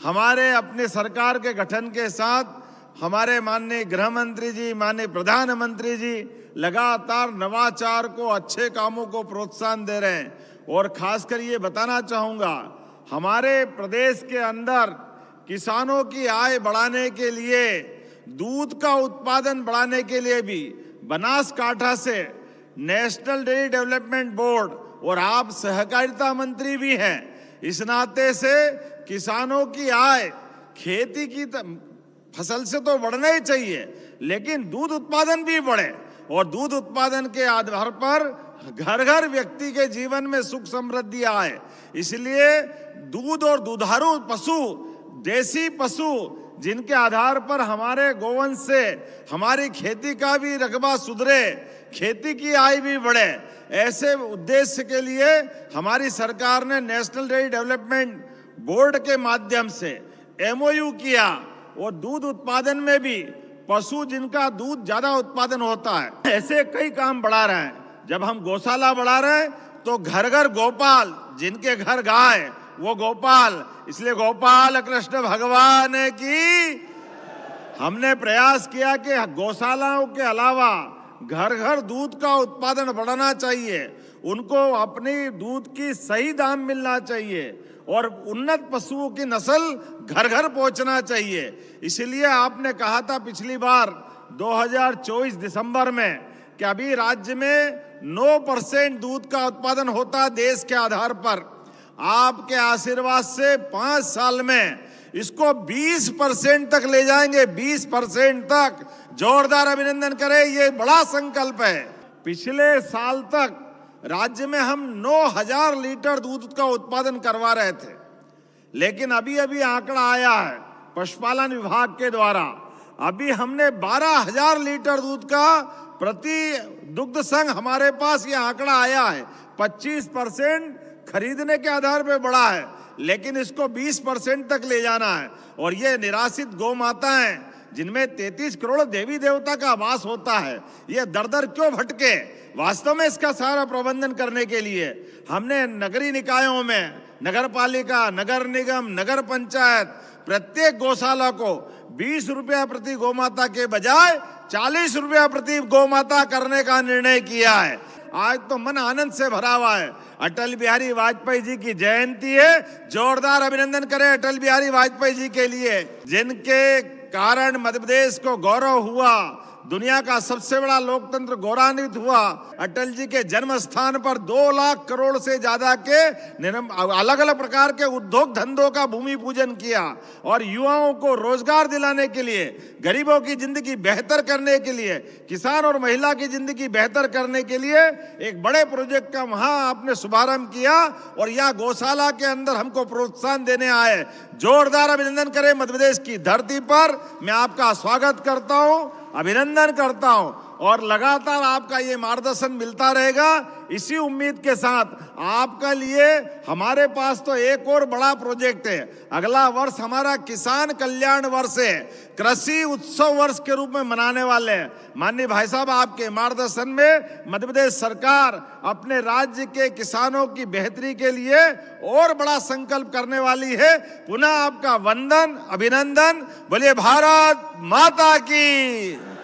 हमारे अपने सरकार के गठन के साथ हमारे माननीय गृह मंत्री जी, माननीय प्रधानमंत्री जी लगातार नवाचार को, अच्छे कामों को प्रोत्साहन दे रहे हैं। और खासकर ये बताना चाहूँगा, हमारे प्रदेश के अंदर किसानों की आय बढ़ाने के लिए, दूध का उत्पादन बढ़ाने के लिए भी बनासकांठा से नेशनल डेयरी डेवलपमेंट बोर्ड, और आप सहकारिता मंत्री भी हैं, इस नाते से किसानों की आय खेती की फसल से तो बढ़ना ही चाहिए, लेकिन दूध उत्पादन भी बढ़े और दूध उत्पादन के आधार पर घर घर व्यक्ति के जीवन में सुख समृद्धि आए। इसलिए दूध और दुधारू पशु, देसी पशु, जिनके आधार पर हमारे गोवंश से हमारी खेती का भी रकबा सुधरे, खेती की आय भी बढ़े, ऐसे उद्देश्य के लिए हमारी सरकार ने नेशनल डेयरी डेवलपमेंट बोर्ड के माध्यम से MOU किया। और दूध उत्पादन में भी पशु जिनका दूध ज्यादा उत्पादन होता है, ऐसे कई काम बढ़ा रहे हैं। जब हम गौशाला बढ़ा रहे हैं तो घर घर गोपाल, जिनके घर गाय वो गोपाल, इसलिए गोपाल कृष्ण भगवान की हमने प्रयास किया कि गौशालाओं के अलावा घर घर दूध का उत्पादन बढ़ाना चाहिए, उनको अपनी दूध की सही दाम मिलना चाहिए और उन्नत पशुओं की नस्ल घर घर पहुंचना चाहिए। इसलिए आपने कहा था पिछली बार 2024 दिसंबर में कि अभी राज्य में 9% दूध का उत्पादन होता देश के आधार पर, आपके आशीर्वाद से 5 साल में इसको 20% तक ले जाएंगे, 20% तक। जोरदार अभिनंदन करें, ये बड़ा संकल्प है। पिछले साल तक राज्य में हम 9,000 लीटर दूध का उत्पादन करवा रहे थे, लेकिन अभी अभी आंकड़ा आया है पशुपालन विभाग के द्वारा, अभी हमने 12,000 लीटर दूध का प्रति दुग्ध संघ हमारे पास ये आंकड़ा आया है। 25% खरीदने के आधार पे बढ़ा है, लेकिन इसको 20% तक ले जाना है। और ये निराश्रित गौ माताएं जिनमें 33 करोड़ देवी देवता का वास होता है, ये दर दर क्यों भटके? वास्तव में इसका सारा प्रबंधन करने के लिए हमने नगरीय निकायों में, नगर पालिका, नगर निगम, नगर पंचायत, प्रत्येक गौशाला को 20 रुपया प्रति गौमाता के बजाय 40 रुपया प्रति गौमाता करने का निर्णय किया है। आज तो मन आनंद से भरा हुआ है। अटल बिहारी वाजपेयी जी की जयंती है, जोरदार अभिनंदन करें अटल बिहारी वाजपेयी जी के लिए, जिनके कारण मध्य प्रदेश को गौरव हुआ, दुनिया का सबसे बड़ा लोकतंत्र गौरवान्वित हुआ। अटल जी के जन्म स्थान पर 2 लाख करोड़ से ज्यादा के अलग अलग प्रकार के उद्योग धंधों का भूमि पूजन किया और युवाओं को रोजगार दिलाने के लिए, गरीबों की जिंदगी बेहतर करने के लिए, किसान और महिला की जिंदगी बेहतर करने के लिए एक बड़े प्रोजेक्ट का वहां आपने शुभारंभ किया और यहाँ गौशाला के अंदर हमको प्रोत्साहन देने आए। जोरदार अभिनंदन करें। मध्य प्रदेश की धरती पर मैं आपका स्वागत करता हूँ, अभिनंदन करता हूं और लगातार आपका ये मार्गदर्शन मिलता रहेगा। इसी उम्मीद के साथ आपका लिए हमारे पास तो एक और बड़ा प्रोजेक्ट है। अगला वर्ष हमारा किसान कल्याण वर्ष है, कृषि उत्सव वर्ष के रूप में मनाने वाले हैं। माननीय भाई साहब, आपके मार्गदर्शन में मध्य प्रदेश सरकार अपने राज्य के किसानों की बेहतरी के लिए और बड़ा संकल्प करने वाली है। पुनः आपका वंदन, अभिनंदन। बोलिए भारत माता की।